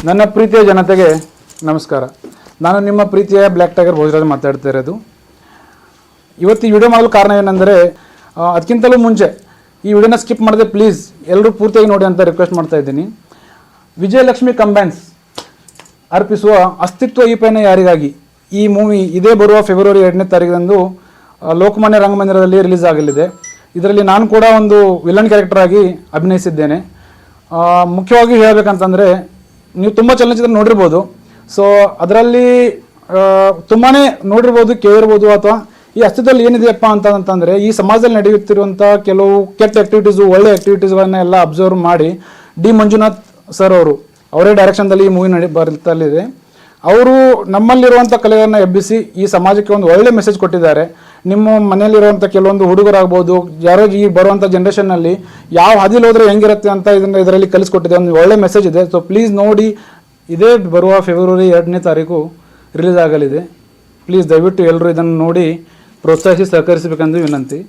ನನ್ನ ಪ್ರೀತಿಯ ಜನತೆಗೆ ನಮಸ್ಕಾರ. ನಾನು ನಿಮ್ಮ ಪ್ರೀತಿಯ ಬ್ಲ್ಯಾಕ್ ಟೈಗರ್ ಭೋಜರಾಜ್ ಮಾತಾಡ್ತಾ ಇರೋದು. ಇವತ್ತು ಈ ವಿಡಿಯೋ ಮಾಡಲು ಕಾರಣ ಏನೆಂದರೆ, ಅದಕ್ಕಿಂತಲೂ ಮುಂಚೆ ಈ ವಿಡಿಯೋನ ಸ್ಕಿಪ್ ಮಾಡದೆ ಪ್ಲೀಸ್ ಎಲ್ಲರೂ ಪೂರ್ತಿಯಾಗಿ ನೋಡಿ ಅಂತ ರಿಕ್ವೆಸ್ಟ್ ಮಾಡ್ತಾ ಇದ್ದೀನಿ. ವಿಜಯಲಕ್ಷ್ಮಿ ಕಂಬೈನ್ಸ್ ಅರ್ಪಿಸುವ ಅಸ್ತಿತ್ವ ಈ ಪಯಣ ಯಾರಿಗಾಗಿ ಈ ಮೂವಿ ಇದೇ ಬರುವ ಫೆಬ್ರವರಿ 2ನೇ ತಾರೀಕಿನಂದು ಲೋಕಮಾನ್ಯ ರಂಗಮಂದಿರದಲ್ಲಿ ರಿಲೀಸ್ ಆಗಲಿದೆ. ಇದರಲ್ಲಿ ನಾನು ಕೂಡ ಒಂದು ವಿಲನ್ ಕ್ಯಾರೆಕ್ಟರ್ ಆಗಿ ಅಭಿನಯಿಸಿದ್ದೇನೆ. ಮುಖ್ಯವಾಗಿ ಹೇಳಬೇಕಂತಂದರೆ, ನೀವು ತುಂಬ ಚಲನಚಿತ್ರ ನೋಡಿರ್ಬೋದು. ಸೊ ಅದರಲ್ಲಿ ತುಂಬಾ ನೋಡಿರ್ಬೋದು, ಕೇಳಿರ್ಬೋದು, ಅಥವಾ ಈ ಅಸ್ತಿತ್ವದಲ್ಲಿ ಏನಿದೆಯಪ್ಪ ಅಂತಂದರೆ, ಈ ಸಮಾಜದಲ್ಲಿ ನಡೆಯುತ್ತಿರುವಂಥ ಕೆಲವು ಕೆಟ್ಟ ಆ್ಯಕ್ಟಿವಿಟೀಸು, ಒಳ್ಳೆ ಆ್ಯಕ್ಟಿವಿಟೀಸ್ಗಳನ್ನ ಎಲ್ಲ ಅಬ್ಸರ್ವ್ ಮಾಡಿ ಡಿ ಮಂಜುನಾಥ್ ಸರ್ ಅವರೇ ಡೈರೆಕ್ಷನ್ದಲ್ಲಿ ಈ ಮೂವಿ ಬರ್ತಲ್ಲಿದೆ. ಅವರು ನಮ್ಮಲ್ಲಿರುವಂಥ ಕಲೆಯನ್ನು ಎಬ್ಬಿಸಿ ಈ ಸಮಾಜಕ್ಕೆ ಒಂದು ಒಳ್ಳೆ ಮೆಸೇಜ್ ಕೊಟ್ಟಿದ್ದಾರೆ. ನಿಮ್ಮ ಮನೆಯಲ್ಲಿರುವಂಥ ಕೆಲವೊಂದು ಹುಡುಗರಾಗ್ಬೋದು, ಯಾರೋ ಈ ಬರುವಂಥ ಜನ್ರೇಷನ್ನಲ್ಲಿ ಯಾವ ಹಾದಿಲಿ ಹೋದರೆ ಹೆಂಗಿರುತ್ತೆ ಅಂತ ಇದರಲ್ಲಿ ಕಲಿಸ್ಕೊಟ್ಟಿದೆ. ಒಂದು ಒಳ್ಳೆ ಮೆಸೇಜ್ ಇದೆ. ಸೊ ಪ್ಲೀಸ್ ನೋಡಿ, ಇದೇ ಬರುವ ಫೆಬ್ರವರಿ 2ನೇ ತಾರೀಕು ರಿಲೀಸ್ ಆಗಲಿದೆ. ಪ್ಲೀಸ್ ದಯವಿಟ್ಟು ಎಲ್ಲರೂ ಇದನ್ನು ನೋಡಿ ಪ್ರೋತ್ಸಾಹಿಸಿ ಸಹಕರಿಸಬೇಕೆಂದು ವಿನಂತಿ.